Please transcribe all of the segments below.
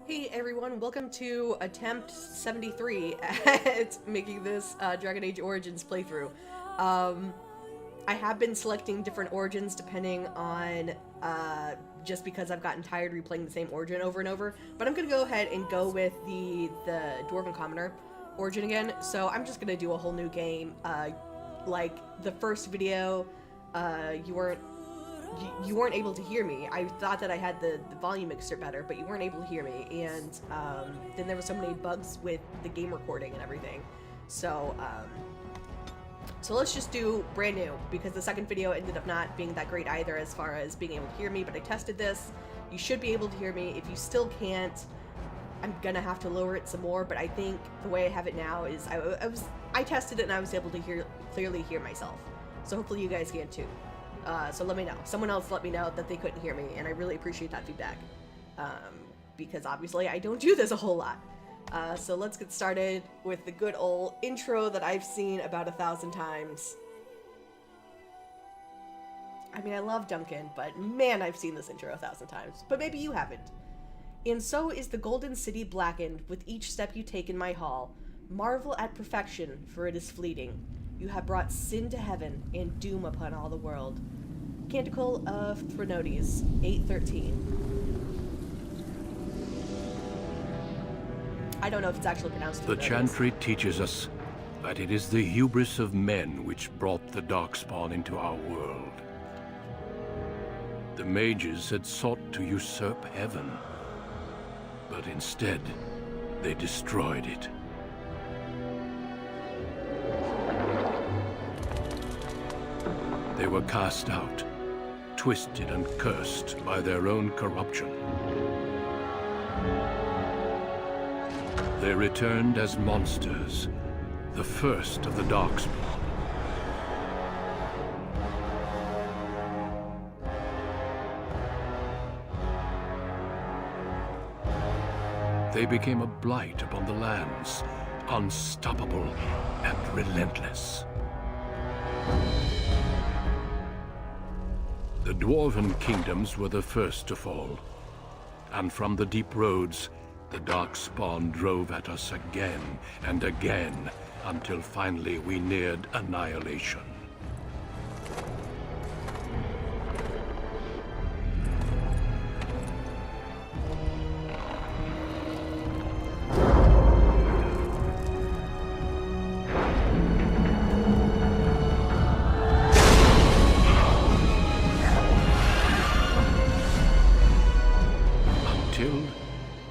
Hey everyone, welcome to attempt 73 at making this Dragon Age Origins playthrough. I have been selecting different origins depending on, just because I've gotten tired replaying the same origin over and over, but I'm going to go ahead and go with the Dwarven Commoner origin again, so I'm just going to do a whole new game. Like the first video, you weren't able to hear me. I thought that I had the volume mixer better, but you weren't able to hear me. And then there were so many bugs with the game recording and everything. So let's just do brand new, because the second video ended up not being that great either as far as being able to hear me, but I tested this. You should be able to hear me. If you still can't, I'm gonna have to lower it some more, but I think the way I have it now is I tested it and I was able to clearly hear myself. So hopefully you guys can too. So let me know. Someone else let me know that they couldn't hear me, and I really appreciate that feedback. Because obviously I don't do this a whole lot. So let's get started with the good old intro that I've seen about 1,000 times. I mean, I love Duncan, but man, I've seen this intro 1,000 times. But maybe you haven't. And so is the golden city blackened with each step you take in my hall. Marvel at perfection, for it is fleeting. You have brought sin to heaven and doom upon all the world. Canticle of Threnodies, 8:13. I don't know if it's actually pronounced The Threnodies. chantry teaches us that it is the hubris of men which brought the Darkspawn into our world. The mages had sought to usurp heaven, but instead, they destroyed it. They were cast out, twisted and cursed by their own corruption. They returned as monsters, the first of the Darkspawn. They became a blight upon the lands, unstoppable and relentless. The Dwarven kingdoms were the first to fall, and from the deep roads, the Darkspawn drove at us again and again, until finally we neared annihilation.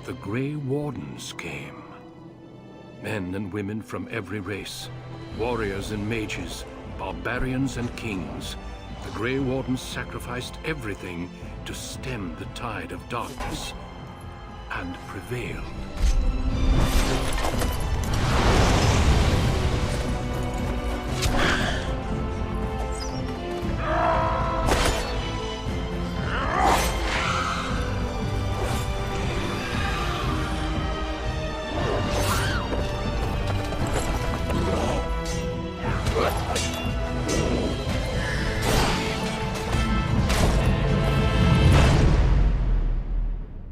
The Grey Wardens came. Men and women from every race, warriors and mages, barbarians and kings. The Grey Wardens sacrificed everything to stem the tide of darkness, and prevailed.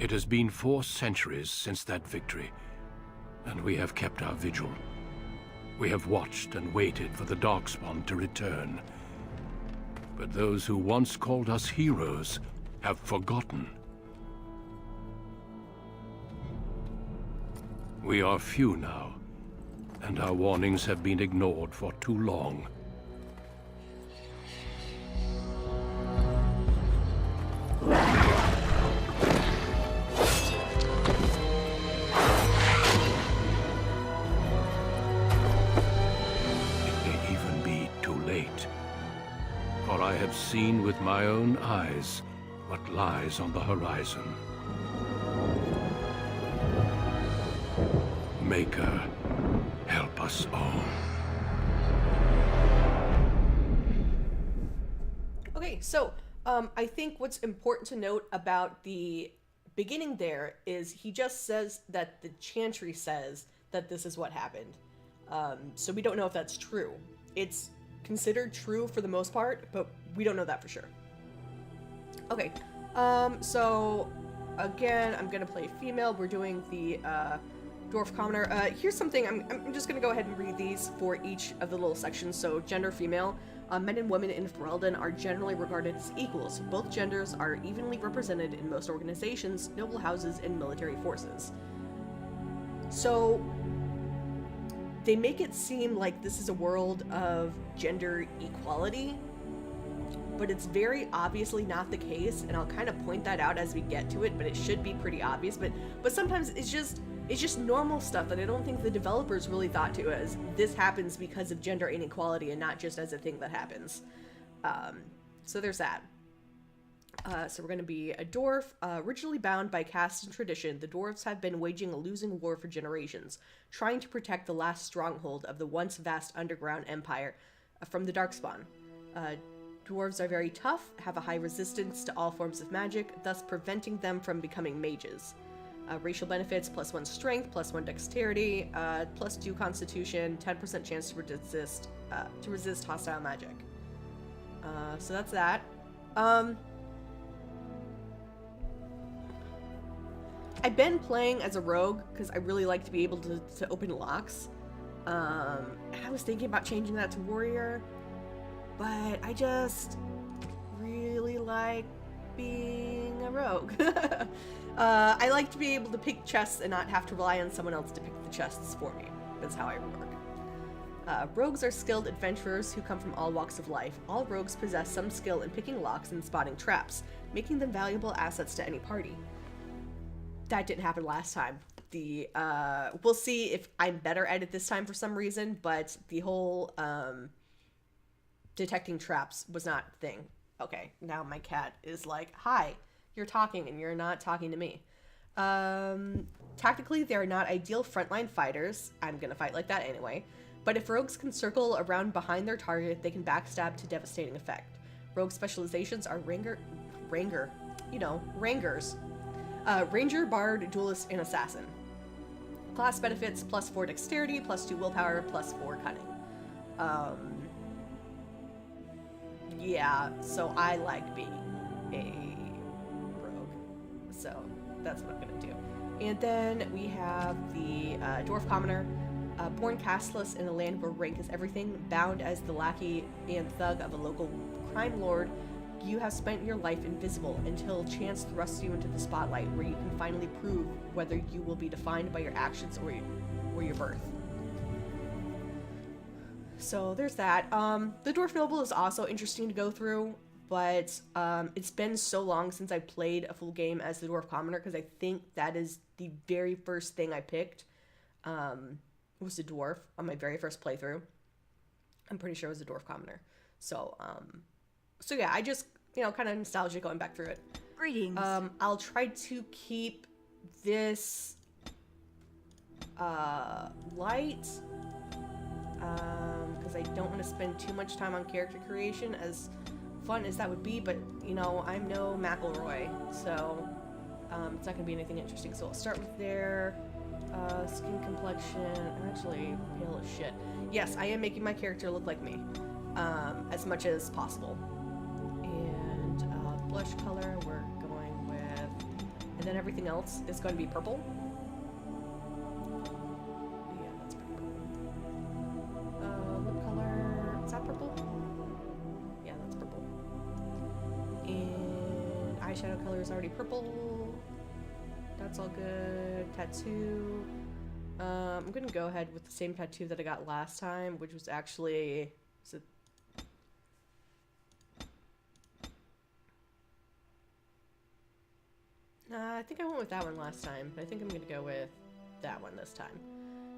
It has been 4 centuries since that victory, and we have kept our vigil. We have watched and waited for the Darkspawn to return. But those who once called us heroes have forgotten. We are few now, and our warnings have been ignored for too long. For I have seen with my own eyes what lies on the horizon. Maker, help us all. Okay, so I think what's important to note about the beginning there is he just says that the chantry says that this is what happened. So we don't know if that's true. It's considered true for the most part, but we don't know that for sure. Okay, so again, I'm gonna play female. We're doing the Dwarf Commoner. Here's something, I'm just gonna go ahead and read these for each of the little sections. So, gender female. Men and women in Ferelden are generally regarded as equals. Both genders are evenly represented in most organizations, noble houses, and military forces. So, they make it seem like this is a world of gender equality, but it's very obviously not the case, and I'll kind of point that out as we get to it, but it should be pretty obvious. But sometimes it's just normal stuff that I don't think the developers really thought to as this happens because of gender inequality and not just as a thing that happens. So there's that. So we're going to be a dwarf. Originally bound by caste and tradition, the dwarves have been waging a losing war for generations, trying to protect the last stronghold of the once vast underground empire from the Darkspawn. Dwarves are very tough, have a high resistance to all forms of magic, thus preventing them from becoming mages. Racial benefits, +1 strength, +1 dexterity, +2 constitution, 10% chance to resist hostile magic. So that's that. I've been playing as a rogue because I really like to be able to open locks. I was thinking about changing that to warrior, but I just really like being a rogue. I like to be able to pick chests and not have to rely on someone else to pick the chests for me. That's how I work. Rogues are skilled adventurers who come from all walks of life. All rogues possess some skill in picking locks and spotting traps, making them valuable assets to any party. That didn't happen last time. We'll see if I'm better at it this time for some reason, but the whole detecting traps was not a thing. Okay, now my cat is like, hi, you're talking and you're not talking to me. Tactically, they are not ideal frontline fighters. I'm gonna fight like that anyway. But if rogues can circle around behind their target, they can backstab to devastating effect. Rogue specializations are Rangers. Ranger, Bard, Duelist, and Assassin. Class benefits, +4 dexterity, +2 willpower, +4 cunning. Yeah, so I like being a rogue. So that's what I'm gonna do. And then we have the Dwarf Commoner. Born castless in a land where rank is everything, bound as the lackey and thug of a local crime lord, you have spent your life invisible until chance thrusts you into the spotlight, where you can finally prove whether you will be defined by your actions or your birth. So there's that. The Dwarf Noble is also interesting to go through, but it's been so long since I played a full game as the Dwarf Commoner, because I think that is the very first thing I picked. Was a dwarf on my very first playthrough. I'm pretty sure it was a Dwarf Commoner. So yeah, I just, kind of nostalgic going back through it. Greetings. I'll try to keep this light, because I don't want to spend too much time on character creation, as fun as that would be, but, I'm no McElroy, so it's not going to be anything interesting. So I'll start with their skin complexion. I'm actually pale as shit. Yes, I am making my character look like me, as much as possible. And blush color we're going with, and then everything else is going to be purple. Yeah, that's purple. Lip color, is that purple? Yeah, that's purple. And eyeshadow color is already purple. That's all good. Tattoo. I'm gonna go ahead with the same tattoo that I got last time, which was actually... I think I went with that one last time, but I think I'm gonna go with that one this time.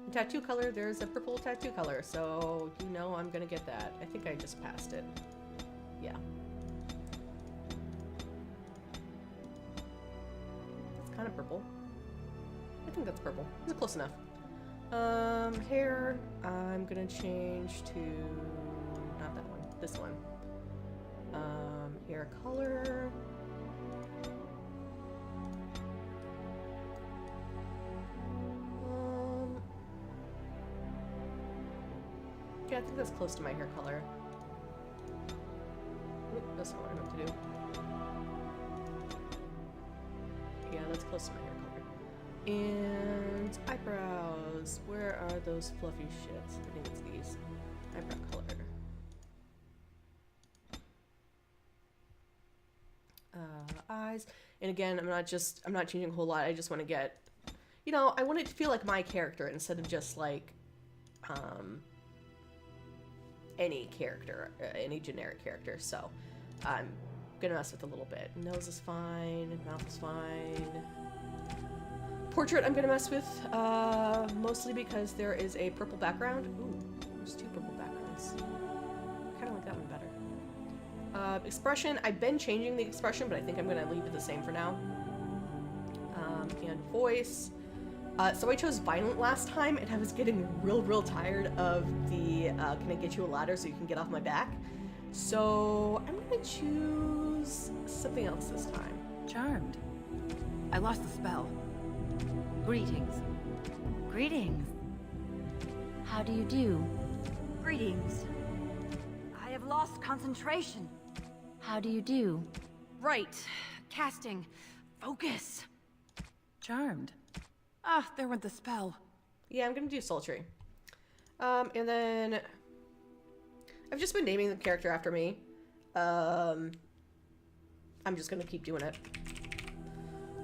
And tattoo color, there's a purple tattoo color, so I'm gonna get that. I think I just passed it. Yeah. Kind of purple. I think that's purple. It's close enough. Hair, I'm gonna change to not that one, this one. Hair color. Yeah, I think that's close to my hair color. Oop, that's not what I meant to do. Yeah, that's close to my hair color. And eyebrows. Where are those fluffy shits? I think it's these. Eyebrow color. Eyes. And again, I'm not changing a whole lot. I just want to get, you know, I want it to feel like my character instead of just like, any character, any generic character. So I'm gonna mess with a little bit. Nose is fine, mouth is fine. Portrait I'm gonna mess with, mostly because there is a purple background. Ooh, there's two purple backgrounds. Kind of like that one better. Expression, I've been changing the expression, but I think I'm gonna leave it the same for now. And voice. So I chose violent last time, and I was getting real tired of the, can I get you a ladder so you can get off my back? So I'm gonna choose something else this time. Charmed. I lost the spell. Greetings. Greetings. How do you do? Greetings. I have lost concentration. How do you do? Right. Casting. Focus. Charmed. Ah, there went the spell. Yeah, I'm gonna do sultry. And then I've just been naming the character after me. I'm just gonna keep doing it.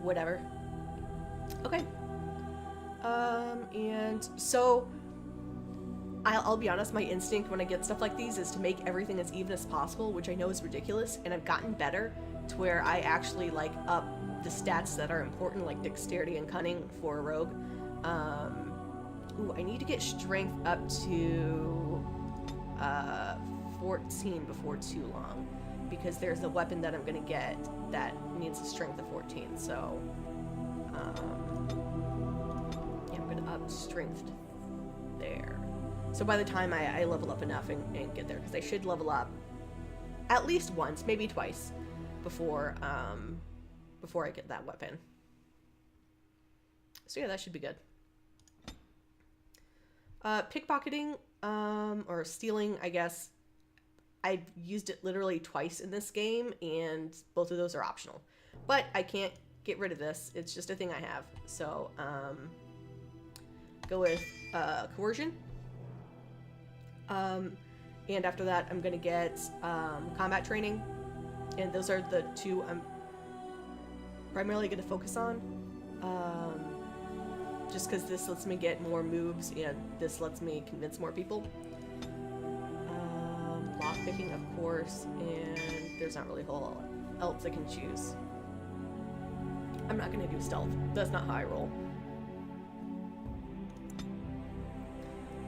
Whatever. Okay. And so I'll be honest, my instinct when I get stuff like these is to make everything as even as possible, which I know is ridiculous, and I've gotten better to where I actually like up the stats that are important, like dexterity and cunning for a rogue. Ooh, I need to get strength up to 14 before too long, because there's a weapon that I'm gonna get that needs a strength of 14. So yeah, I'm gonna up strength there. So by the time I level up enough and get there, because I should level up at least once, maybe twice, before I get that weapon. So yeah, that should be good. Pickpocketing, or stealing, I guess. I've used it literally twice in this game, and both of those are optional. But I can't get rid of this. It's just a thing I have. So, go with coercion. And after that, I'm gonna get combat training. And those are the two I'm primarily going to focus on, just because this lets me get more moves and this lets me convince more people. Lockpicking, of course, and there's not really a whole lot else I can choose. I'm not going to do stealth. That's not how I roll.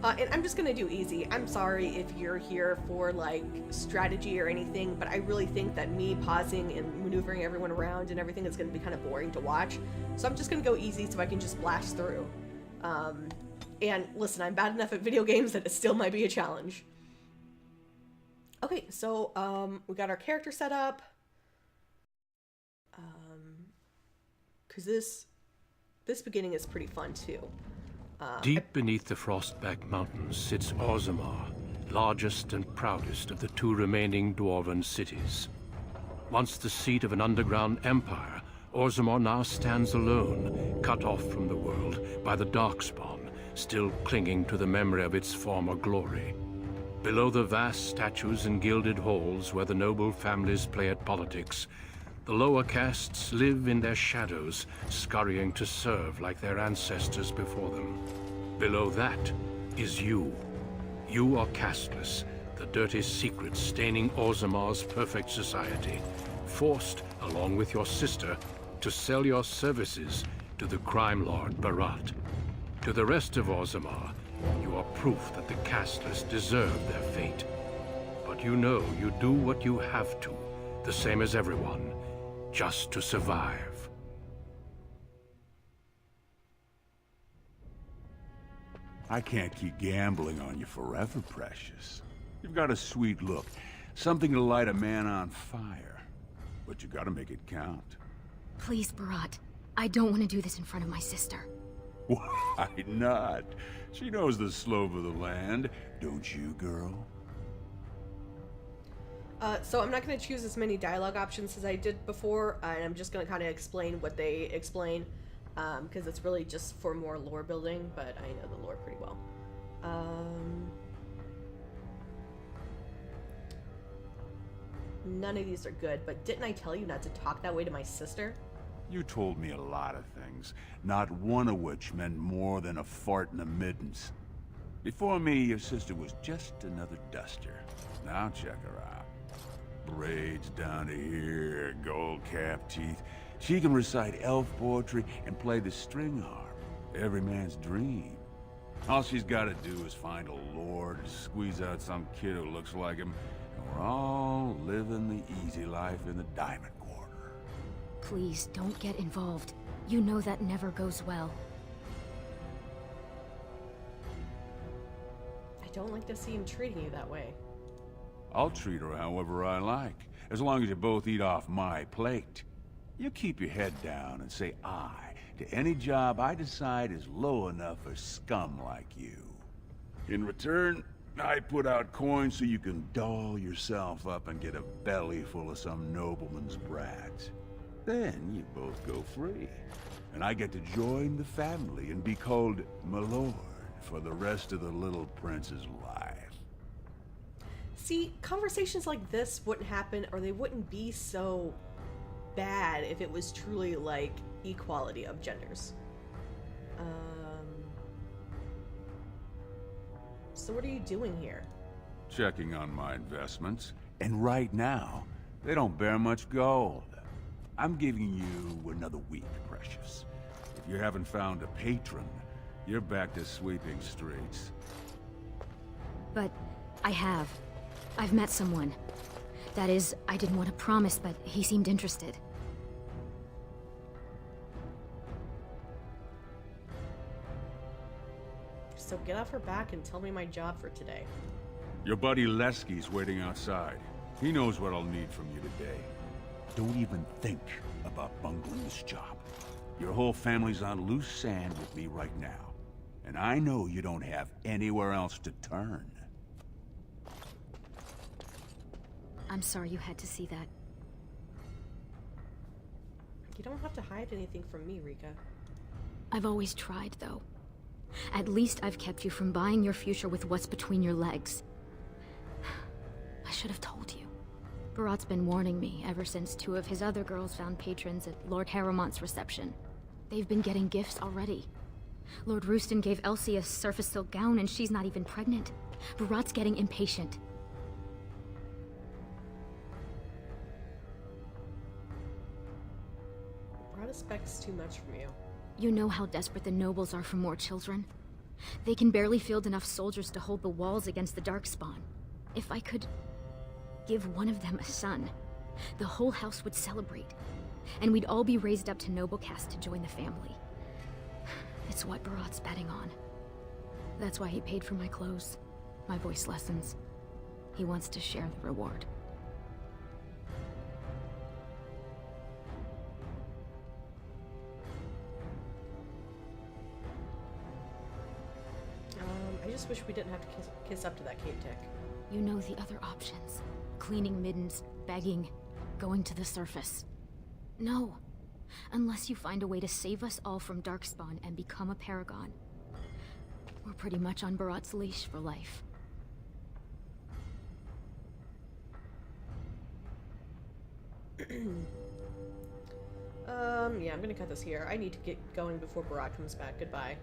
And I'm just gonna do easy. I'm sorry if you're here for like strategy or anything, but I really think that me pausing and maneuvering everyone around and everything is gonna be kind of boring to watch. So I'm just gonna go easy so I can just blast through. And listen, I'm bad enough at video games that it still might be a challenge. Okay, so we got our character set up. Cause this beginning is pretty fun too. Deep beneath the Frostback Mountains sits Orzammar, largest and proudest of the two remaining Dwarven cities. Once the seat of an underground empire, Orzammar now stands alone, cut off from the world by the Darkspawn, still clinging to the memory of its former glory. Below the vast statues and gilded halls where the noble families play at politics, the lower castes live in their shadows, scurrying to serve like their ancestors before them. Below that is you. You are casteless, the dirty secret staining Orzammar's perfect society, forced, along with your sister, to sell your services to the crime lord Barat. To the rest of Orzammar, you are proof that the casteless deserve their fate. But you know you do what you have to, the same as everyone, just to survive. I can't keep gambling on you forever, Precious. You've got a sweet look, something to light a man on fire. But you gotta make it count. Please, Barat. I don't want to do this in front of my sister. Why not? She knows the slope of the land, don't you, girl? So I'm not going to choose as many dialogue options as I did before, and I'm just going to kind of explain what they explain, because it's really just for more lore building, but I know the lore pretty well. None of these are good, but didn't I tell you not to talk that way to my sister? You told me a lot of things, not one of which meant more than a fart in the middens. Before me, your sister was just another duster. Now check her out. Braids down to here, gold-capped teeth. She can recite elf poetry and play the string harp. Every man's dream. All she's got to do is find a lord, squeeze out some kid who looks like him, and we're all living the easy life in the Diamond Quarter. Please, don't get involved. You know that never goes well. I don't like to see him treating you that way. I'll treat her however I like, as long as you both eat off my plate. You keep your head down and say aye to any job I decide is low enough for scum like you. In return, I put out coins so you can doll yourself up and get a belly full of some nobleman's brats. Then you both go free, and I get to join the family and be called my lord for the rest of the little prince's life. See, conversations like this wouldn't happen, or they wouldn't be so bad if it was truly like equality of genders. So what are you doing here? Checking on my investments, and right now, they don't bear much gold. I'm giving you another week, Precious. If you haven't found a patron, you're back to sweeping streets. But I have. I've met someone. That is, I didn't want to promise, but he seemed interested. So get off her back and tell me my job for today. Your buddy Lesky's waiting outside. He knows what I'll need from you today. Don't even think about bungling this job. Your whole family's on loose sand with me right now. And I know you don't have anywhere else to turn. I'm sorry you had to see that. You don't have to hide anything from me, Rika. I've always tried, though. At least I've kept you from buying your future with what's between your legs. I should have told you. Barat's been warning me ever since 2 of his other girls found patrons at Lord Harrowmont's reception. They've been getting gifts already. Lord Rooston gave Elsie a surface silk gown and she's not even pregnant. Barat's getting impatient. Barat expects too much from you. You know how desperate the nobles are for more children. They can barely field enough soldiers to hold the walls against the Darkspawn. If I could give one of them a son, the whole house would celebrate, and we'd all be raised up to noble caste to join the family. It's what Barat's betting on. That's why he paid for my clothes, my voice lessons. He wants to share the reward. I just wish we didn't have to kiss up to that cave tick. You know the other options. Cleaning middens, begging, going to the surface. No. Unless you find a way to save us all from Darkspawn and become a paragon. We're pretty much on Barat's leash for life. Yeah, I'm gonna cut this here. I need to get going before Barat comes back. Goodbye.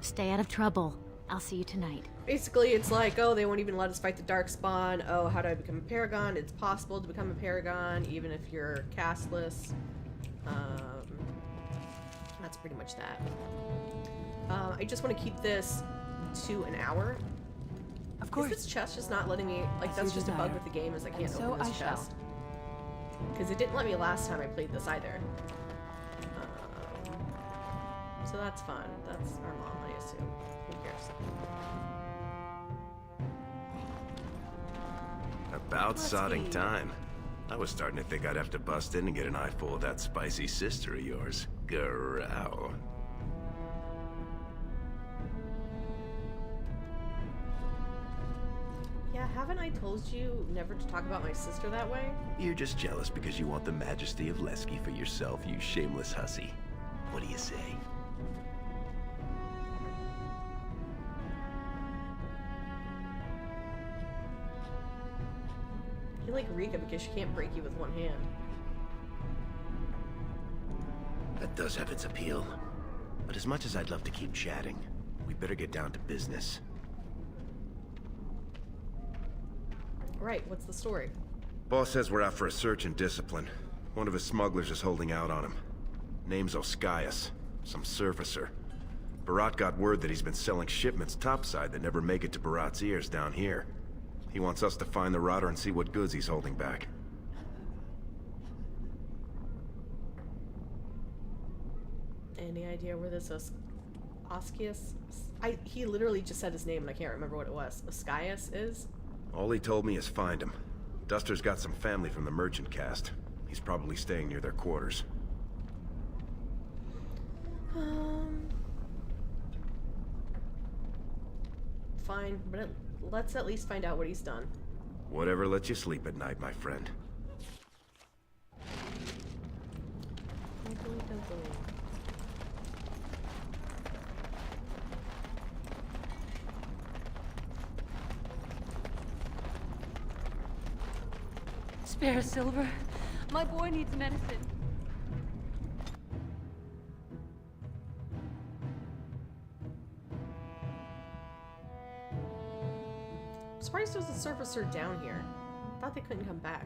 Stay out of trouble. I'll see you tonight. Basically, it's like, oh, they won't even let us fight the Darkspawn. Oh, how do I become a paragon? It's possible to become a paragon, even if you're castless. That's pretty much that. I just want to keep this to an hour. Of course. Is this chest just not letting me, like, that's just a bug with the game, is I can't so open this I shall. chest. Because it didn't let me last time I played this either. So that's fun. That's our mom, I assume. Who cares? About Let's sodding see. time. I was starting to think I'd have to bust in and get an eyeful of that spicy sister of yours. Growl. Yeah, haven't I told you never to talk about my sister that way? You're just jealous because you want the majesty of Lesky for yourself, you shameless hussy. What do you say? You like Rika because she can't break you with one hand. That does have its appeal. But as much as I'd love to keep chatting, we better get down to business. Right, what's the story? Boss says we're out for a search and discipline. One of his smugglers is holding out on him. Name's Ostagar, some surfacer. Barat got word that he's been selling shipments topside that never make it to Barat's ears down here. He wants us to find the rotter and see what goods he's holding back. Any idea where this Oskius? He literally just said his name and I can't remember what it was. Oskius is? All he told me is find him. Duster's got some family from the merchant caste. He's probably staying near their quarters. Fine, but let's at least find out what he's done. Whatever lets you sleep at night, my friend. Spare silver. My boy needs medicine. I'm surprised there's a surfacer down here. I thought they couldn't come back.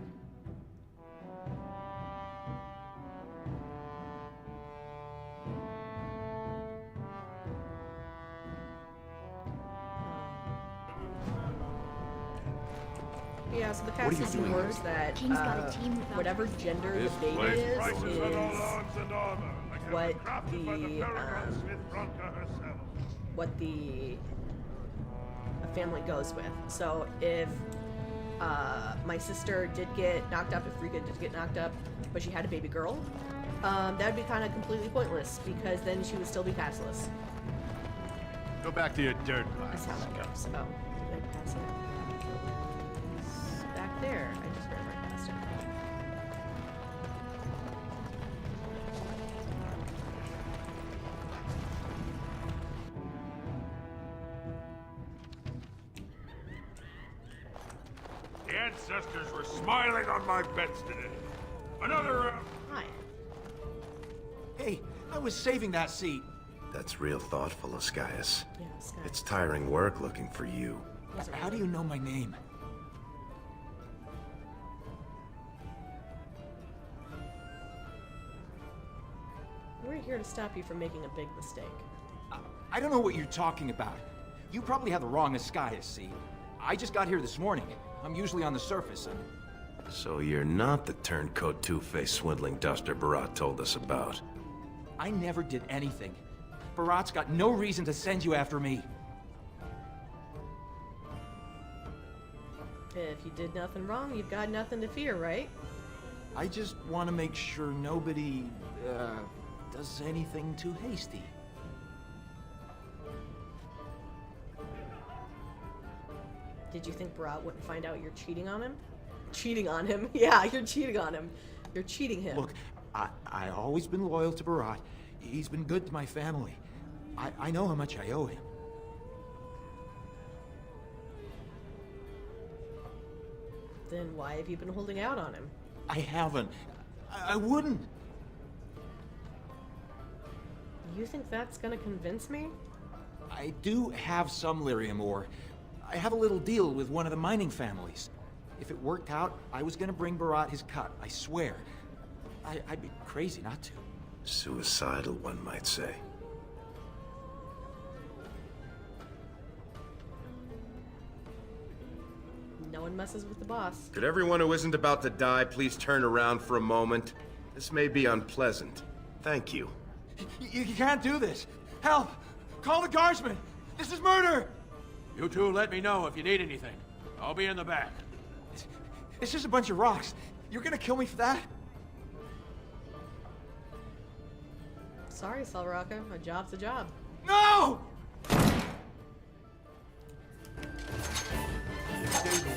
Yeah, so the cast is words that King's got a team without whatever gender the baby is what the family goes with. So if my sister did get knocked up, if Rika did get knocked up, but she had a baby girl, that would be kind of completely pointless because then she would still be passless. Go back to your dirt That's class. how that goes. Oh, did I pass it? It's back there. I just ran right past it. The ancestors were smiling on my beds today. Another Hi. Hey, I was saving that seat. That's real thoughtful, Oskias. Yeah, Sky. It's tiring work looking for you. Wasn't How do really- you know my name? We're here to stop you from making a big mistake. I don't know what you're talking about. You probably have the wrong Oskias, see? I just got here this morning. I'm usually on the surface, and So you're not the turncoat two-faced swindling duster Barat told us about. I never did anything. Barat's got no reason to send you after me. If you did nothing wrong, you've got nothing to fear, right? I just want to make sure nobody, does anything too hasty. Did you think Barat wouldn't find out you're cheating on him? Cheating on him? Yeah, you're cheating on him. You're cheating him. Look, I always been loyal to Barat. He's been good to my family. I know how much I owe him. Then why have you been holding out on him? I haven't. I wouldn't. You think that's gonna convince me? I do have some lyrium ore. I have a little deal with one of the mining families. If it worked out, I was gonna bring Barat his cut, I swear. I'd be crazy not to. Suicidal, one might say. No one messes with the boss. Could everyone who isn't about to die please turn around for a moment? This may be unpleasant. Thank you. You can't do this. Help! Call the guardsman! This is murder! You two let me know if you need anything. I'll be in the back. It's just a bunch of rocks. You're gonna kill me for that? Sorry, Salraka. A job's a job. No! Stay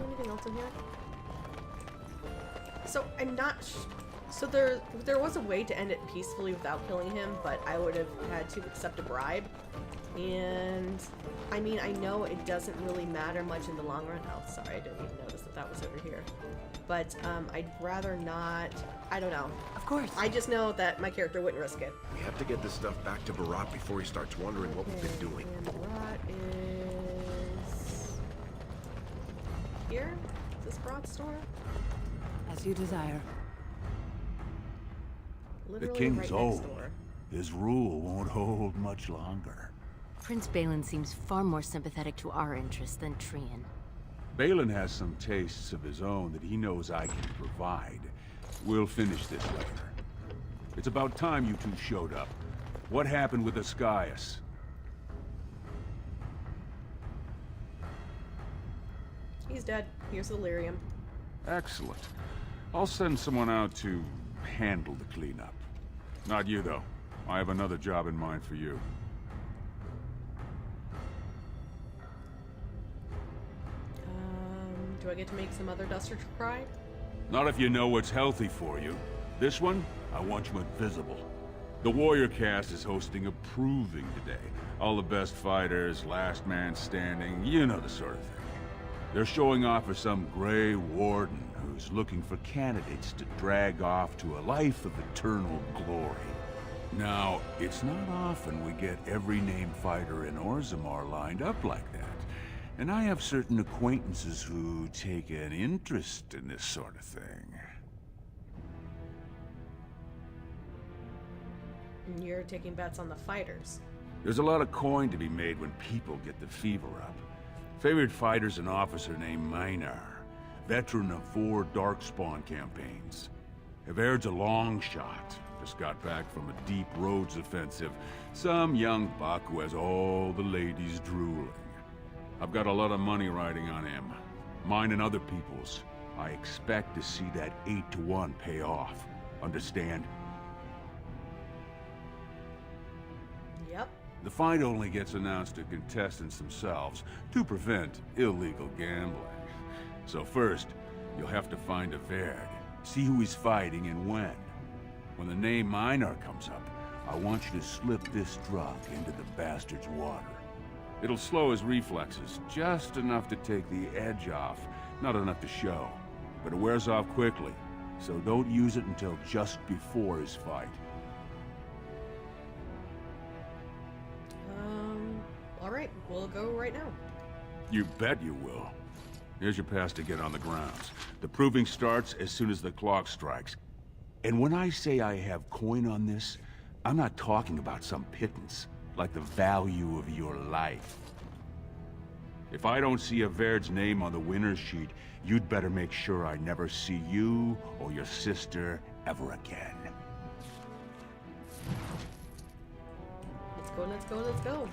there anything else in here? So I'm not. So there was a way to end it peacefully without killing him, but I would have had to accept a bribe. And I mean, I know it doesn't really matter much in the long run. Oh, sorry, I didn't even notice that was over here. But I'd rather not. I don't know. Of course. I just know that my character wouldn't risk it. We have to get this stuff back to Barat before he starts wondering what we've been doing. And Barat is here. Is this Barat's store? As you desire. Literally The king's right next old. door. His rule won't hold much longer. Prince Balin seems far more sympathetic to our interests than Trian. Balin has some tastes of his own that he knows I can provide. We'll finish this later. It's about time you two showed up. What happened with Ascaius? He's dead. Here's the lyrium. Excellent. I'll send someone out to handle the cleanup. Not you, though. I have another job in mind for you. Do I get to make some other Duster cry? Not if you know what's healthy for you. This one, I want you invisible. The Warrior Cast is hosting a proving today. All the best fighters, last man standing, you know the sort of thing. They're showing off for some Grey Warden who's looking for candidates to drag off to a life of eternal glory. Now, it's not often we get every named fighter in Orzammar lined up like that. And I have certain acquaintances who take an interest in this sort of thing. And you're taking bets on the fighters. There's a lot of coin to be made when people get the fever up. Favorite fighter's an officer named Minar, veteran of 4 Darkspawn campaigns. Havaird's a long shot. Just got back from a deep roads offensive. Some young buck who has all the ladies drooling. I've got a lot of money riding on him. Mine and other people's. I expect to see that 8-to-1 pay off. Understand? Yep. The fight only gets announced to contestants themselves to prevent illegal gambling. So first, you'll have to find Havard, see who he's fighting and when. When the name Minar comes up, I want you to slip this drug into the bastard's water. It'll slow his reflexes, just enough to take the edge off, not enough to show. But it wears off quickly, so don't use it until just before his fight. Alright, we'll go right now. You bet you will. Here's your pass to get on the grounds. The proving starts as soon as the clock strikes. And when I say I have coin on this, I'm not talking about some pittance, like the value of your life. If I don't see Havard's name on the winner's sheet, you'd better make sure I never see you or your sister ever again. Let's go, let's go, let's go.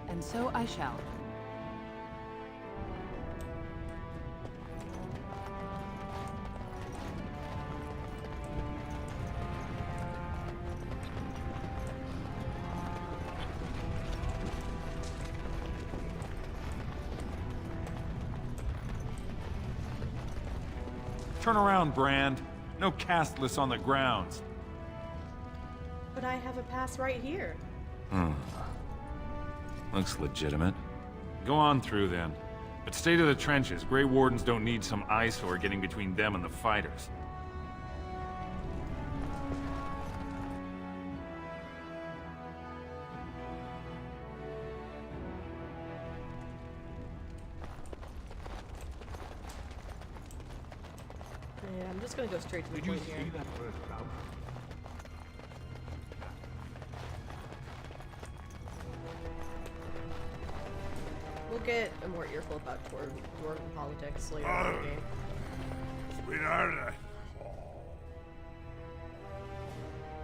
And so I shall. Turn around, Brand. No castless on the grounds. But I have a pass right here. Looks legitimate. Go on through, then. But stay to the trenches. Grey Wardens don't need some eyesore getting between them and the fighters. Yeah, I'm just gonna go straight to the point here. that first bout? We'll get a more earful about Dwarven politics later in the game. Sweetheart,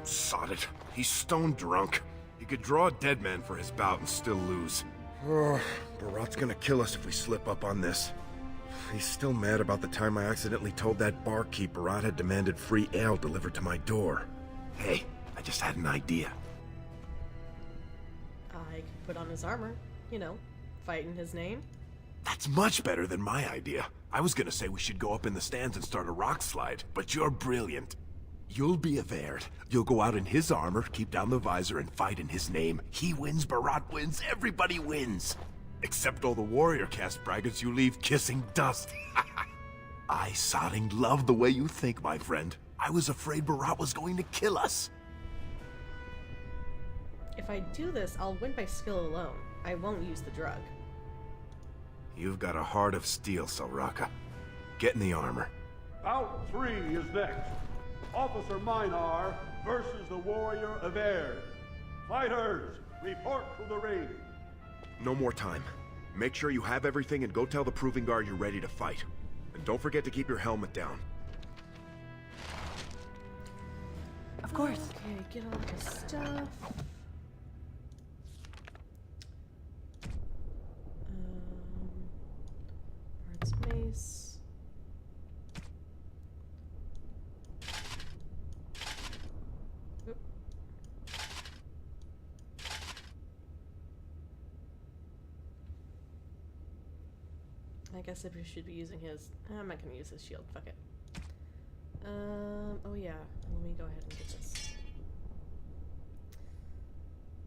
Sod it. He's stone drunk. He could draw a dead man for his bout and still lose. Barat's gonna kill us if we slip up on this. He's still mad about the time I accidentally told that barkeep Barat had demanded free ale delivered to my door. Hey, I just had an idea. I could put on his armor, you know, fight in his name. That's much better than my idea. I was gonna say we should go up in the stands and start a rock slide, but you're brilliant. You'll be a Verd. You'll go out in his armor, keep down the visor, and fight in his name. He wins, Barat wins, everybody wins. Except all the warrior caste braggarts you leave kissing dust. I sodding love the way you think, my friend. I was afraid Barat was going to kill us. If I do this, I'll win by skill alone. I won't use the drug. You've got a heart of steel, Soraka. Get in the armor. Bout 3 is next. Officer Minar versus the warrior Averd. Fighters, report to the ring. No more time. Make sure you have everything and go tell the Proving Guard you're ready to fight. And don't forget to keep your helmet down. Of course. Okay, get all this stuff. Bard's mace. Oop. I guess I should be using his. I'm not gonna use his shield. Fuck it. Oh yeah. Let me go ahead and get this.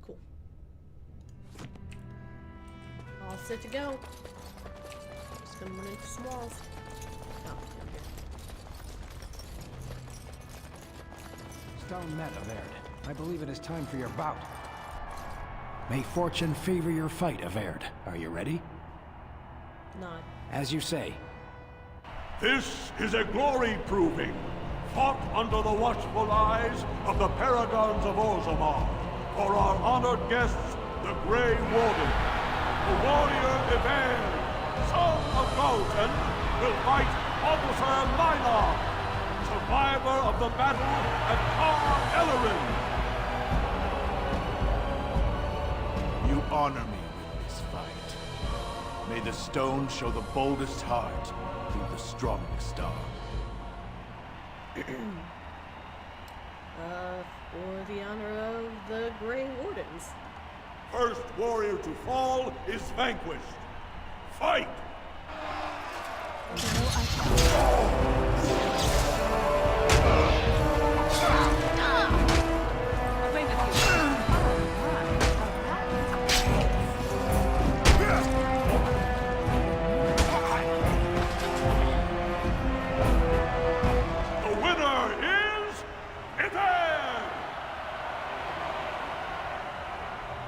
Cool. All set to go. Just gonna run into some walls. Oh, down here. Stone met, Averd. I believe it is time for your bout. May fortune favor your fight, Averd. Are you ready? Nod. As you say. This is a glory proving, fought under the watchful eyes of the paragons of Orzammar, for our honored guests, the Grey Warden. The warrior Averd, son of Galton, will fight Officer Minar, survivor of the battle at Tar Ellerin. You honor me with this fight. May the stone show the boldest heart through the strongest arm. For the honor of the Grey Wardens. First warrior to fall is vanquished. Fight!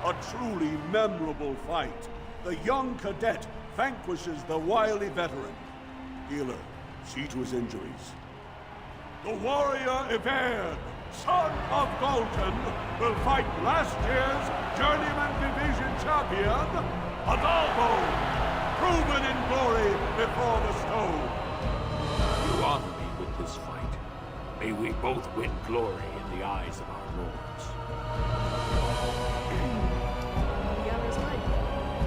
A truly memorable fight. The young cadet vanquishes the wily veteran. Healer, see to his injuries. The warrior Averd, son of Galton, will fight last year's Journeyman Division champion, Adalbo, proven in glory before the stone. You honor me with this fight. May we both win glory in the eyes of our lords.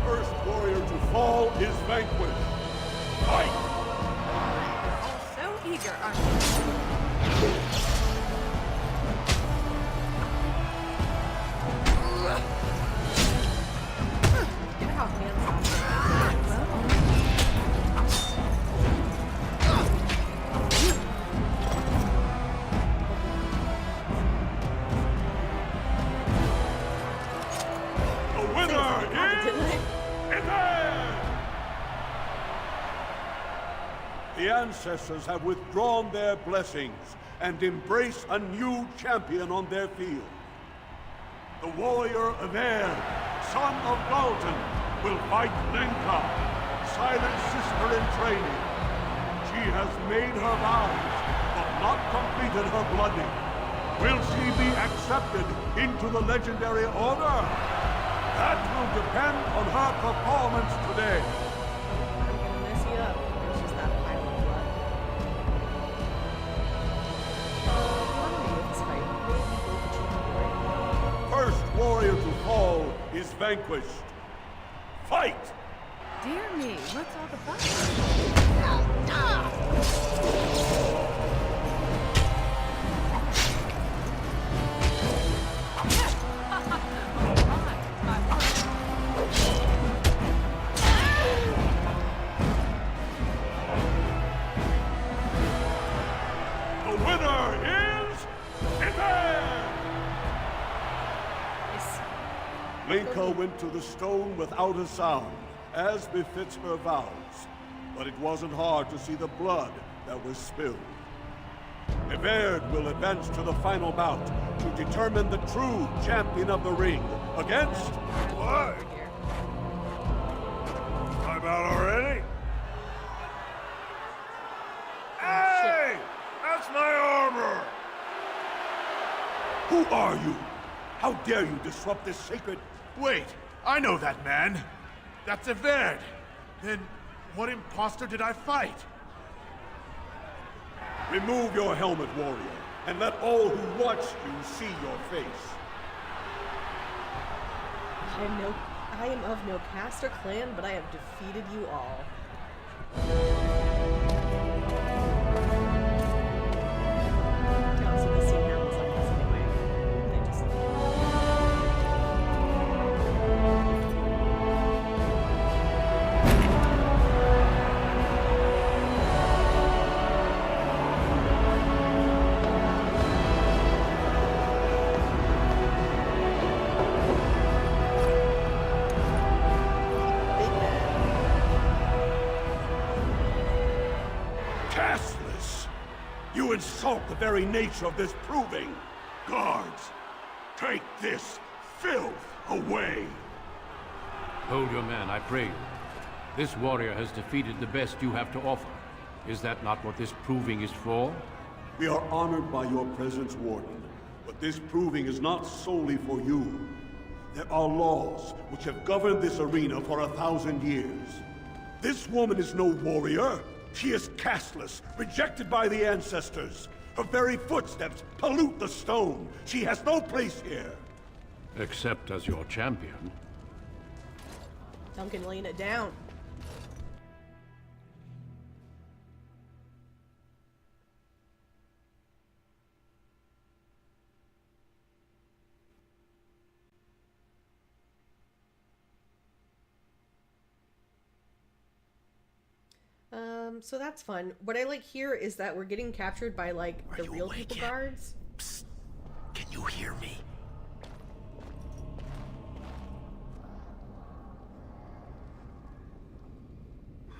First warrior to fall is vanquished. Fight! They're all so eager, aren't they? Get off, man. The winner is... The ancestors have withdrawn their blessings and embrace a new champion on their field. The warrior Averd, son of Galton, will fight Lenka, Silent sister in training. She has made her vows, but not completed her blooding. Will she be accepted into the legendary order? That will depend on her performance today. I'm gonna mess you up. There's just that pile of blood. First warrior to fall is vanquished. Fight! Dear me, what's all the fuss? Minka went to the stone without a sound, as befits her vows. But it wasn't hard to see the blood that was spilled. Everd will advance to the final bout to determine the true champion of the ring against... What? Time out already? Hey! That's my armor! Who are you? How dare you disrupt this sacred... Wait, I know that man. That's Everd. Then what imposter did I fight? Remove your helmet, warrior, and let all who watch you see your face. I am of no caste or clan, but I have defeated you all. Also, this scene happens like this anyway. They just... Castless! You insult the very nature of this proving! Guards, take this filth away! Hold your man, I pray you. This warrior has defeated the best you have to offer. Is that not what this proving is for? We are honored by your presence, Warden, but this proving is not solely for you. There are laws which have governed this arena for 1,000 years. This woman is no warrior. She is casteless, rejected by the ancestors. Her very footsteps pollute the stone. She has no place here. Except as your champion. Duncan laying it down. So that's fun. What I like here is that we're getting captured by, like, the real people guards. Psst. Can you hear me?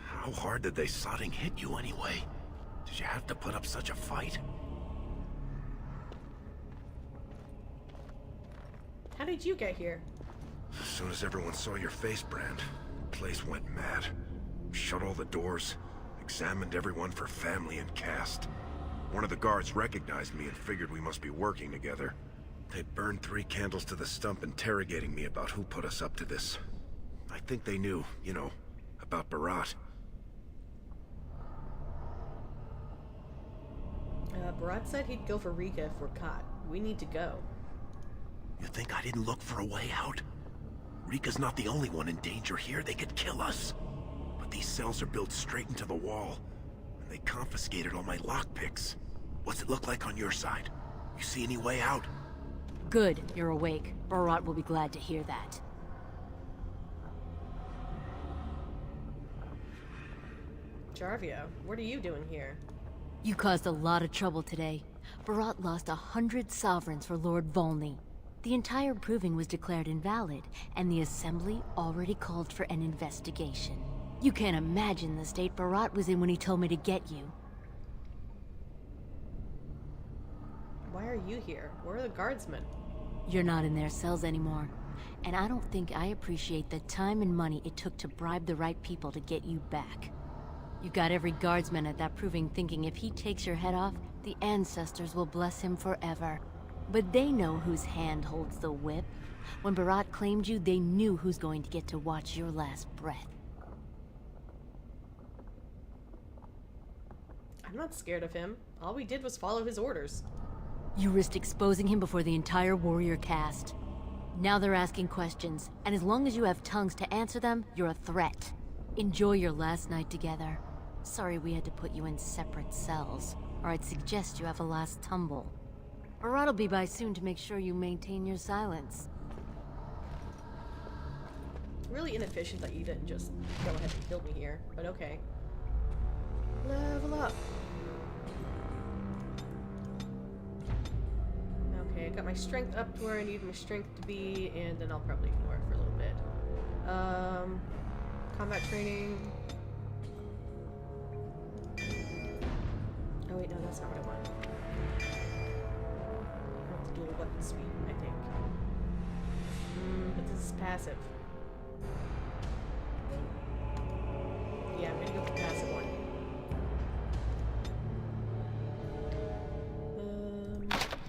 How hard did they sodding hit you anyway? Did you have to put up such a fight? How did you get here? As soon as everyone saw your face, Brand, the place went mad. Shut all the doors. Examined everyone for family and caste. One of the guards recognized me and figured we must be working together. They burned 3 candles to the stump interrogating me about who put us up to this. I think they knew, you know, about Barat. Barat said he'd go for Rika if we're caught. We need to go. You think I didn't look for a way out? Rika's not the only one in danger here. They could kill us. But these cells are built straight into the wall. And they confiscated all my lockpicks. What's it look like on your side? You see any way out? Good, you're awake. Barat will be glad to hear that. Jarvia, what are you doing here? You caused a lot of trouble today. Barat lost 100 sovereigns for Lord Volney. The entire proving was declared invalid, and the Assembly already called for an investigation. You can't imagine the state Barat was in when he told me to get you. Why are you here? Where are the guardsmen? You're not in their cells anymore. And I don't think I appreciate the time and money it took to bribe the right people to get you back. You got every guardsman at that proving thinking if he takes your head off, the ancestors will bless him forever. But they know whose hand holds the whip. When Barat claimed you, they knew who's going to get to watch your last breath. I'm not scared of him. All we did was follow his orders. You risked exposing him before the entire warrior caste. Now they're asking questions, and as long as you have tongues to answer them, you're a threat. Enjoy your last night together. Sorry we had to put you in separate cells, or I'd suggest you have a last tumble. Barat will be by soon to make sure you maintain your silence. Really inefficient that you didn't just go ahead and kill me here, but okay. Level up. Okay, Okay, I got my strength up to where I need my strength to be, and then I'll probably ignore it for a little bit. Combat training. Oh wait, no, that's not what I want. I want the dual weapon speed, I think. But this is passive. Yeah, I'm gonna go with the passive one.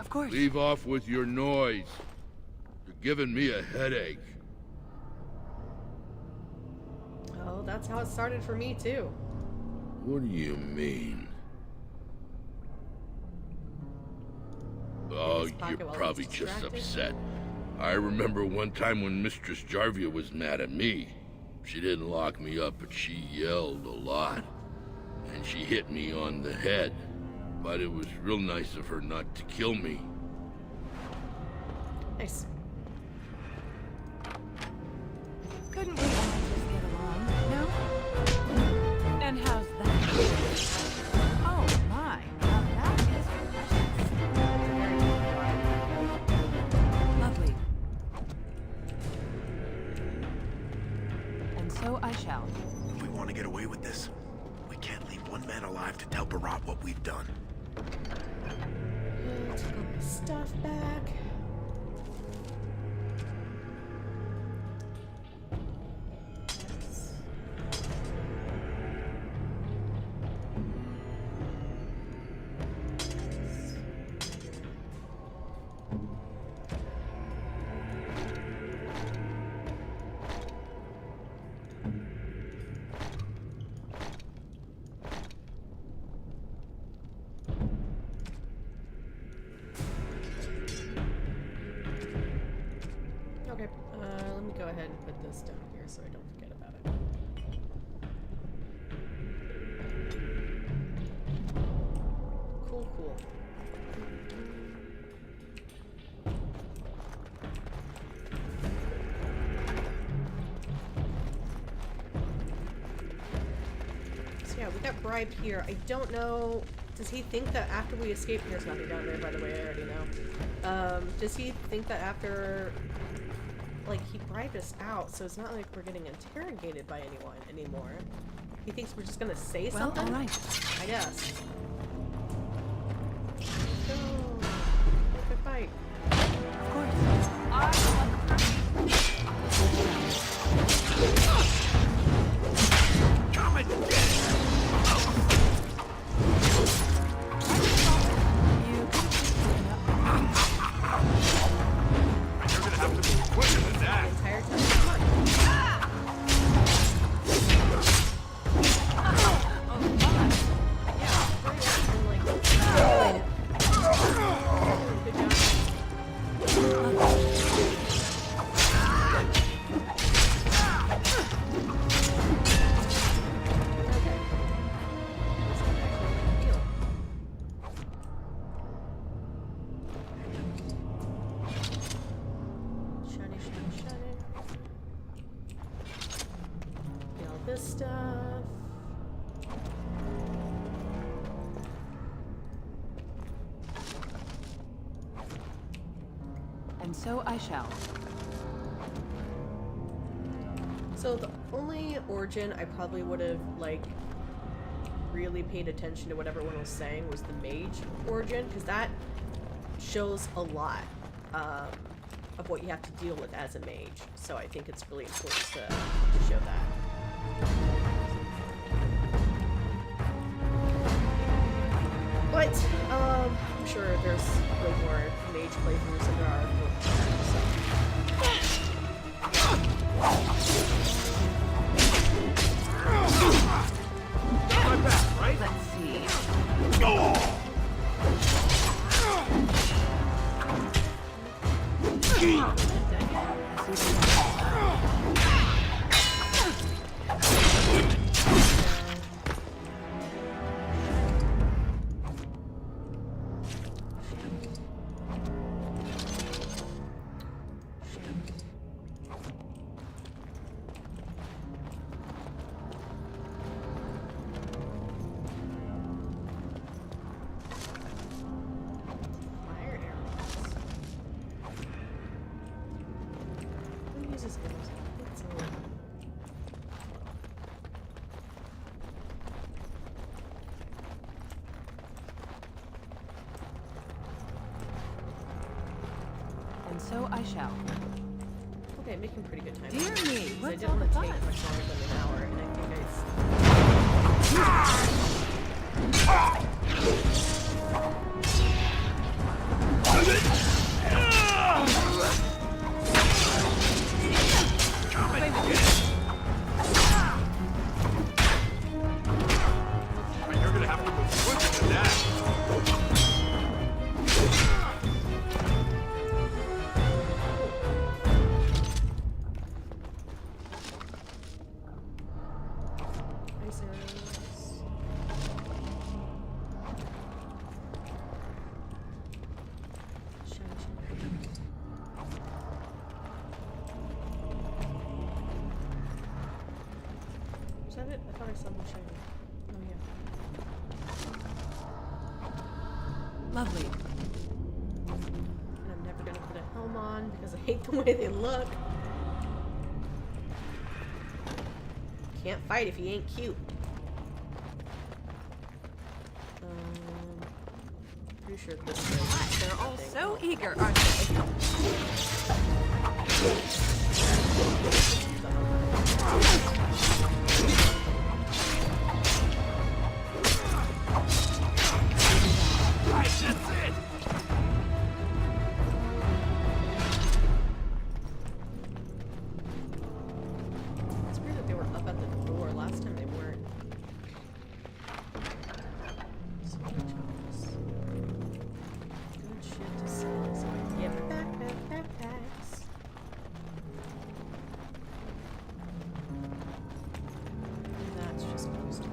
Of course. Leave off with your noise. You're giving me a headache. Oh, that's how it started for me too. What do you mean? Oh, you're probably just upset. I remember one time when Mistress Jarvia was mad at me. She didn't lock me up, but she yelled a lot. And she hit me on the head. But it was real nice of her not to kill me. Nice. Couldn't we all just get along, no? And how's that? Oh my, now that is precious. Lovely. And so I shall. If we want to get away with this, we can't leave one man alive to tell Barat what we've done. Take all my stuff back. Okay, let me go ahead and put this down here so I don't forget about it. Cool, cool. So yeah, we got bribed here. I don't know... Does he think that after we escape... There's nothing down there, by the way, I already know. Does he think that after... Like, he bribed us out, so it's not like we're getting interrogated by anyone anymore. He thinks we're just gonna say something? Well, alright. I guess. Go. Make a fight. Of course. I want Come and get it! You're gonna have to be quicker than that. The entire time. This stuff. And so I shall. So the only origin I probably would have, like, really paid attention to what everyone was saying was the mage origin, because that shows a lot of what you have to deal with as a mage. So I think it's really important to show that. But, I'm sure there's way more mage playthroughs than there are for so. Got my back, right? Let's see. Go! so I shall. Okay, making pretty good time. Dear me, I what's didn't all the want to fuss? take much longer than an hour, and I think You're gonna have to move quicker than that. ice arrows. Shiny, shiny. Was that it? I thought I saw one shiny. Oh yeah. Lovely. And I'm never gonna put a helm on because I hate the way they look. Can't fight if he ain't cute. Pretty sure this way. They're all so eager, aren't they? It's weird that they were up at the door. Last time they weren't. So much else. Good shit to sell. So I can get backpacks. That's just closed.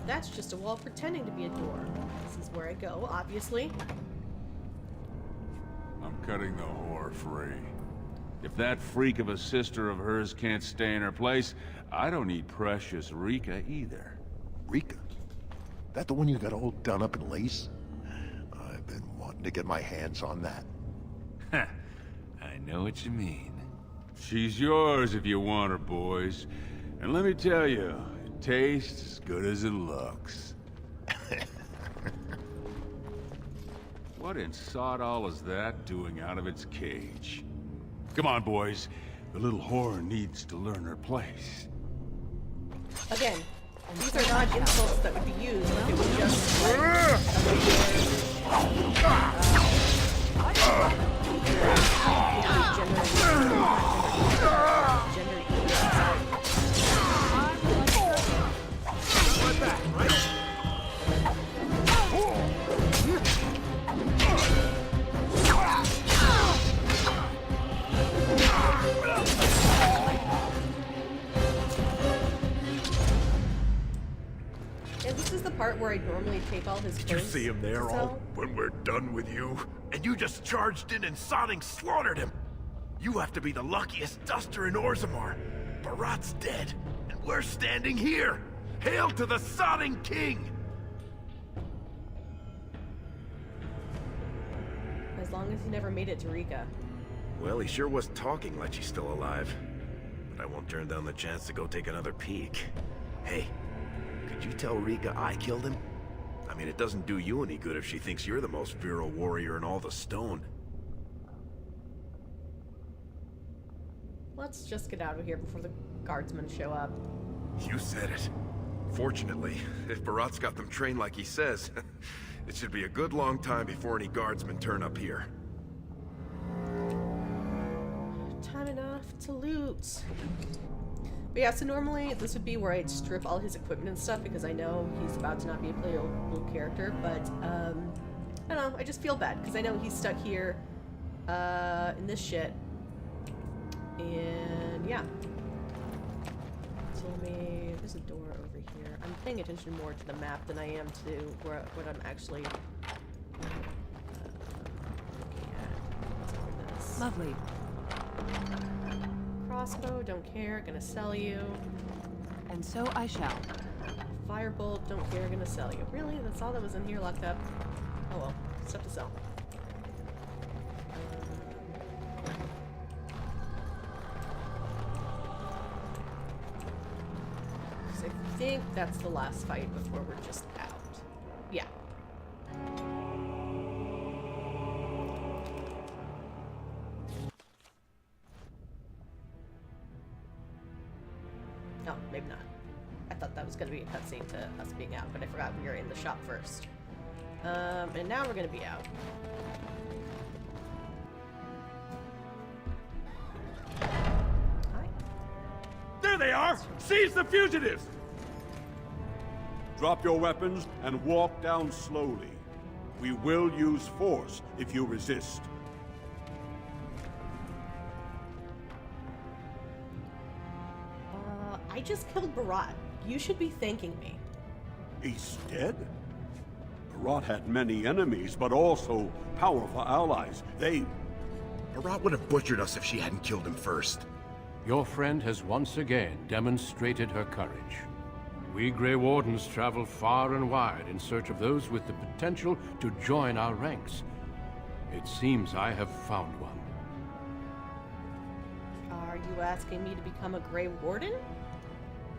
That's just a wall pretending to be a door. This is where I go, obviously. I'm cutting the whore free. If that freak of a sister of hers can't stay in her place, I don't need precious Rika either. Rika? That the one you got all done up in lace? I've been wanting to get my hands on that. I know what you mean. She's yours if you want her, boys. And let me tell you, it tastes as good as it looks. What in sod all is that doing out of its cage? Come on, boys. The little whore needs to learn her place. Again, these are not insults that would be used if it was just like this is the part where I normally take all his Did you clothes see him to there all sell. when we're done with you? And you just charged in and sodding slaughtered him. You have to be the luckiest duster in Orzammar. Barat's dead, and we're standing here. Hail to the sodding king! As long as he never made it to Rika. Well, he sure was talking like she's still alive. But I won't turn down the chance to go take another peek. Hey, could you tell Rika I killed him? I mean, it doesn't do you any good if she thinks you're the most virile warrior in all the stone. Let's just get out of here before the guardsmen show up. You said it. Fortunately, if Barat's got them trained like he says, it should be a good long time before any guardsmen turn up here. Time enough to loot. But yeah, so normally this would be where I'd strip all his equipment and stuff because I know he's about to not be a playable character, but I don't know, I just feel bad because I know he's stuck here in this shit. And yeah. So there's a door over here. I'm paying attention more to the map than I am to what I'm actually looking at. What's over this? Lovely. Crossbow, don't care, gonna sell you. And so I shall. Firebolt, don't care, gonna sell you. Really? That's all that was in here locked up? Oh well, stuff to sell. I think that's the last fight before we're just out. Yeah. thought that was going to be a cutscene to us being out, but I forgot we were in the shop first. And now we're going to be out. Hi. There they are! Seize the fugitives! Drop your weapons and walk down slowly. We will use force if you resist. I just killed Barat. You should be thanking me. He's dead? Barat had many enemies, but also powerful allies. Barat would have butchered us if she hadn't killed him first. Your friend has once again demonstrated her courage. We Grey Wardens travel far and wide in search of those with the potential to join our ranks. It seems I have found one. Are you asking me to become a Grey Warden?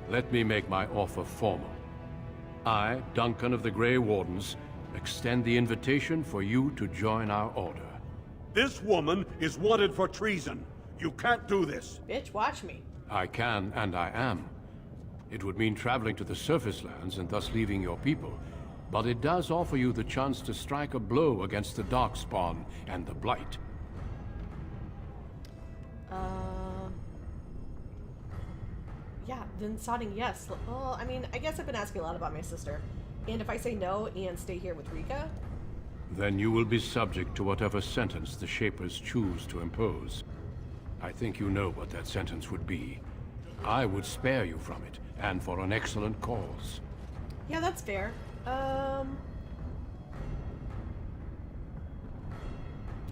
Let me make my offer formal. I, Duncan of the Grey Wardens, extend the invitation for you to join our order. This woman is wanted for treason. You can't do this. Bitch, watch me. I can, and I am. It would mean traveling to the surface lands and thus leaving your people, but it does offer you the chance to strike a blow against the Darkspawn and the Blight. Yeah, then sodding yes. Well, I mean, I guess I've been asking a lot about my sister. And if I say no and stay here with Rika? Then you will be subject to whatever sentence the Shapers choose to impose. I think you know what that sentence would be. I would spare you from it, and for an excellent cause. Yeah, that's fair.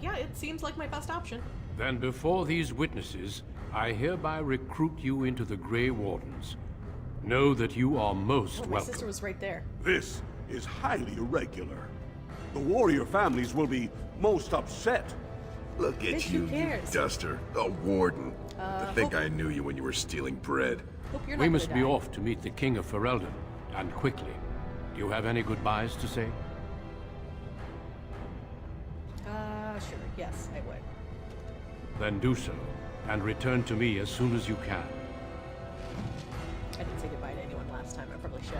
Yeah, it seems like my best option. Then before these witnesses, I hereby recruit you into the Grey Wardens. Know that you are most my welcome. sister was right there. This is highly irregular. The warrior families will be most upset. Look Bitch, at who you, cares? duster. A warden. To think hope- I knew you when you were stealing bread. Hope you're not We gonna must be die. off to meet the King of Ferelden, and quickly. Do you have any goodbyes to say? Sure, yes, I would. Then do so, and return to me as soon as you can. I didn't say goodbye to anyone last time, I probably should.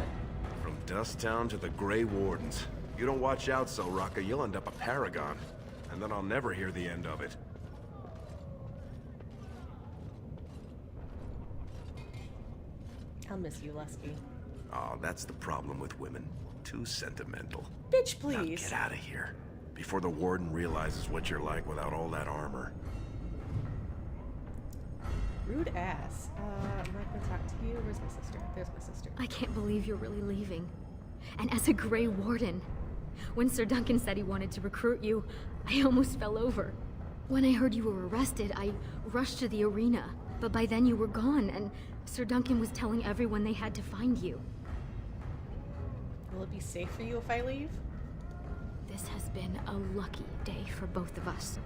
From Dust Town to the Grey Wardens. You don't watch out, Selraka, you'll end up a paragon. And then I'll never hear the end of it. I'll miss you, Lusky. Oh, that's the problem with women. Too sentimental. Bitch, Now please. get out of here. Before the Warden realizes what you're like without all that armor. Rude ass. I'm not gonna talk to you. Where's my sister? There's my sister. I can't believe you're really leaving. And as a Grey Warden. When Sir Duncan said he wanted to recruit you, I almost fell over. When I heard you were arrested, I rushed to the arena. But by then you were gone, and Sir Duncan was telling everyone they had to find you. Will it be safe for you if I leave? This has been a lucky day for both of us.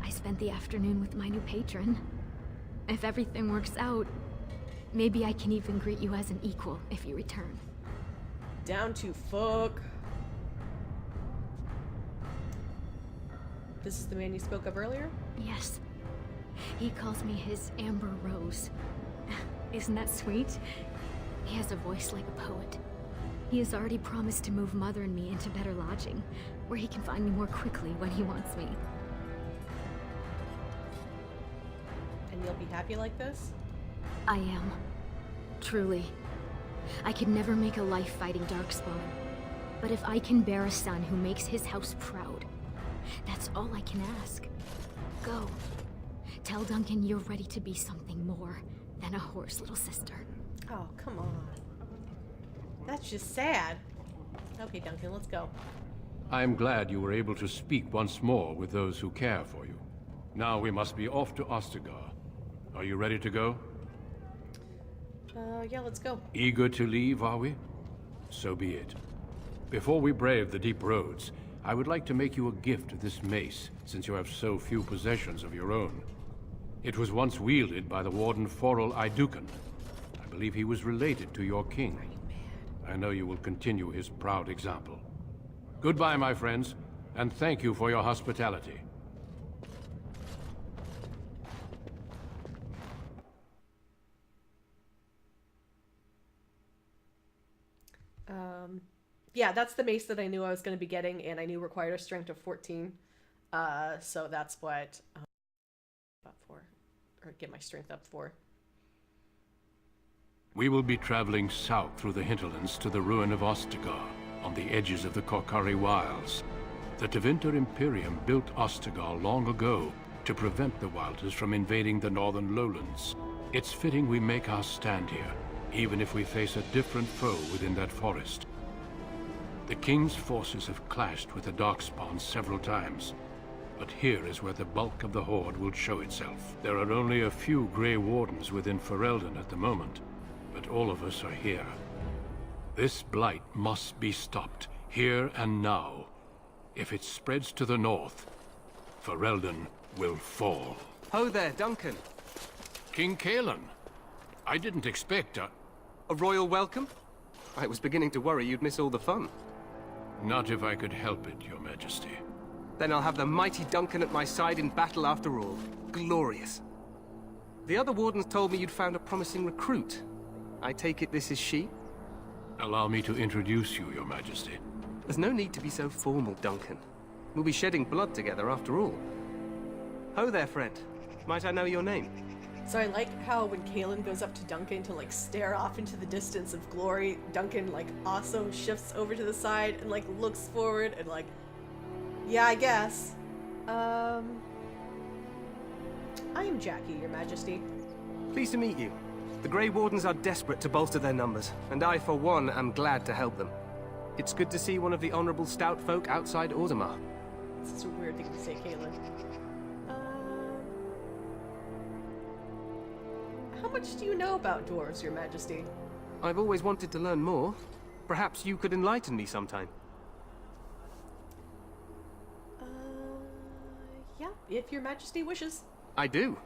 I spent the afternoon with my new patron. If everything works out, maybe I can even greet you as an equal if you return. Down to fuck. This is the man you spoke of earlier? Yes. He calls me his Amber Rose. Isn't that sweet? He has a voice like a poet. He has already promised to move Mother and me into better lodging, where he can find me more quickly when he wants me. And you'll be happy like this? I am. Truly. I could never make a life fighting Darkspawn. But if I can bear a son who makes his house proud, that's all I can ask. Go. Tell Duncan you're ready to be something more than a whore's little sister. Oh, come on. That's just sad. Okay, Duncan, let's go. I am glad you were able to speak once more with those who care for you. Now we must be off to Ostagar. Are you ready to go? Yeah, let's go. Eager to leave, are we? So be it. Before we brave the deep roads, I would like to make you a gift of this mace, since you have so few possessions of your own. It was once wielded by the Warden Forel Idukan. I believe he was related to your king. I know you will continue his proud example. Goodbye, my friends, and thank you for your hospitality. Yeah, that's the mace that I knew I was going to be getting, and I knew required a strength of 14. So that's what up for, or get my strength up for. We will be traveling south through the hinterlands to the ruin of Ostagar, on the edges of the Korkari Wilds. The Tevinter Imperium built Ostagar long ago to prevent the Wilders from invading the northern lowlands. It's fitting we make our stand here, even if we face a different foe within that forest. The King's forces have clashed with the Darkspawn several times, but here is where the bulk of the Horde will show itself. There are only a few Grey Wardens within Ferelden at the moment, but all of us are here. This blight must be stopped, here and now. If it spreads to the north, Ferelden will fall. Ho there, Duncan. King Kalen. I didn't expect a royal welcome? I was beginning to worry you'd miss all the fun. Not if I could help it, Your Majesty. Then I'll have the mighty Duncan at my side in battle after all. Glorious. The other wardens told me you'd found a promising recruit. I take it this is she? Allow me to introduce you, Your Majesty. There's no need to be so formal, Duncan. We'll be shedding blood together after all. Ho there, friend. Might I know your name? So I like how when Kalen goes up to Duncan to like stare off into the distance of glory, Duncan like also shifts over to the side and like looks forward and like, yeah, I guess. I am Jackie, Your Majesty. Pleased to meet you. The Grey Wardens are desperate to bolster their numbers, and I, for one, am glad to help them. It's good to see one of the honorable stout folk outside Orzammar. This is a weird thing to say, Kalen. How much do you know about dwarves, Your Majesty? I've always wanted to learn more. Perhaps you could enlighten me sometime. Yeah, if Your Majesty wishes. I do.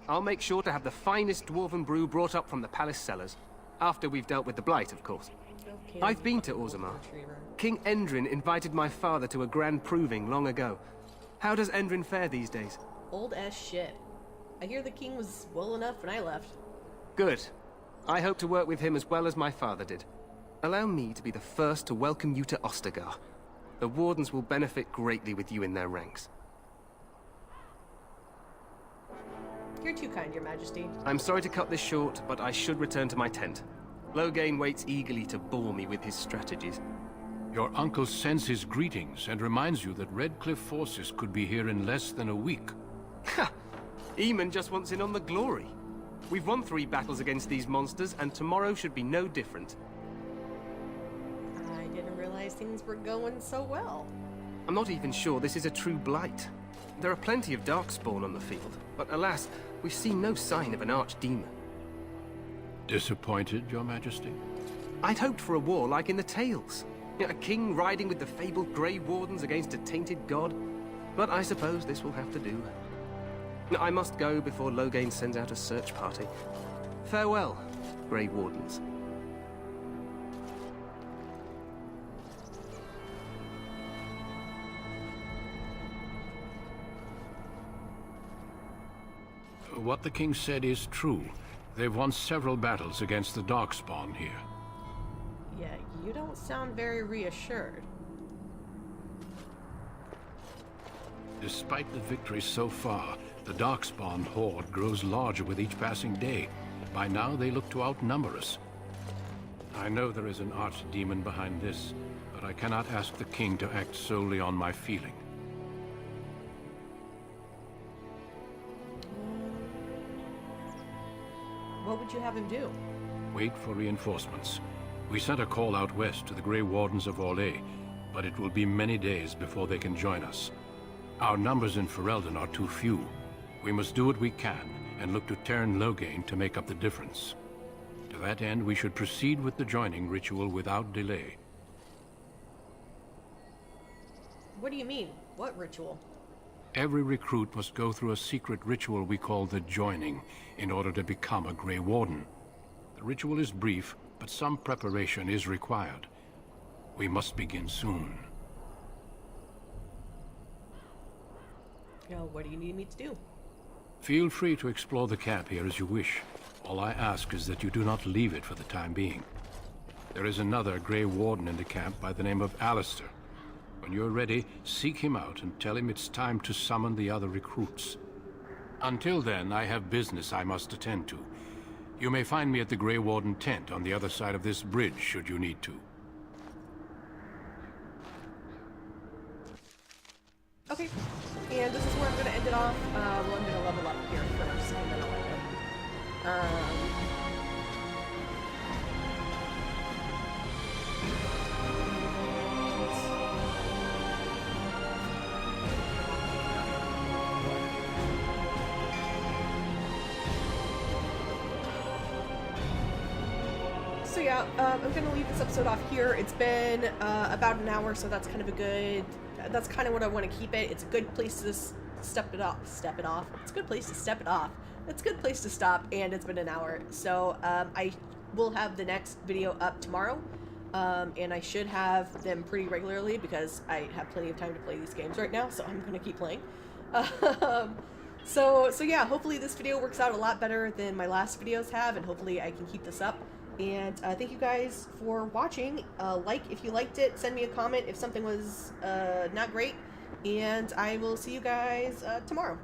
I'll make sure to have the finest dwarven brew brought up from the palace cellars. After we've dealt with the blight, of course. Okay, I've been to Orzammar. King Endrin invited my father to a grand proving long ago. How does Endrin fare these days? Old as shit. I hear the king was well enough when I left. Good. I hope to work with him as well as my father did. Allow me to be the first to welcome you to Ostagar. The Wardens will benefit greatly with you in their ranks. You're too kind, Your Majesty. I'm sorry to cut this short, but I should return to my tent. Loghain waits eagerly to bore me with his strategies. Your uncle sends his greetings and reminds you that Redcliffe forces could be here in less than a week. Ha! Eamon just wants in on the glory. We've won 3 battles against these monsters, and tomorrow should be no different. I didn't realize things were going so well. I'm not even sure this is a true blight. There are plenty of darkspawn on the field, but alas, we've seen no sign of an archdemon. Disappointed, Your Majesty? I'd hoped for a war like in the tales. A king riding with the fabled Grey Wardens against a tainted god. But I suppose this will have to do. I must go before Loghain sends out a search party. Farewell, Grey Wardens. What the king said is true. They've won several battles against the Darkspawn here. Yeah, you don't sound very reassured. Despite the victories so far, the Darkspawn horde grows larger with each passing day. By now, they look to outnumber us. I know there is an archdemon behind this, but I cannot ask the king to act solely on my feeling. What would you have him do? Wait for reinforcements. We sent a call out west to the Grey Wardens of Orlais, but it will be many days before they can join us. Our numbers in Ferelden are too few. We must do what we can, and look to Teyrn Loghain to make up the difference. To that end, we should proceed with the joining ritual without delay. What do you mean? What ritual? Every recruit must go through a secret ritual we call the joining, in order to become a Grey Warden. The ritual is brief, but some preparation is required. We must begin soon. What do you need me to do? Feel free to explore the camp here as you wish. All I ask is that you do not leave it for the time being. There is another Grey Warden in the camp by the name of Alistair. When you're ready, seek him out and tell him it's time to summon the other recruits. Until then, I have business I must attend to. You may find me at the Grey Warden tent on the other side of this bridge, should you need to. Okay, and this is where I'm going to end it off. Well, I'm going to level up here first, and then I'll end it. So yeah, I'm going to leave this episode off here. It's been about an hour, so that's kind of a good... That's kind of what I want to keep it. It's a good place to step it off. It's a good place to step it off. It's a good place to stop, and it's been an hour. So I will have the next video up tomorrow, and I should have them pretty regularly because I have plenty of time to play these games right now, so I'm going to keep playing. So yeah, hopefully this video works out a lot better than my last videos have, and hopefully I can keep this up. And thank you guys for watching. Like if you liked it, send me a comment if something was not great, and I will see you guys tomorrow.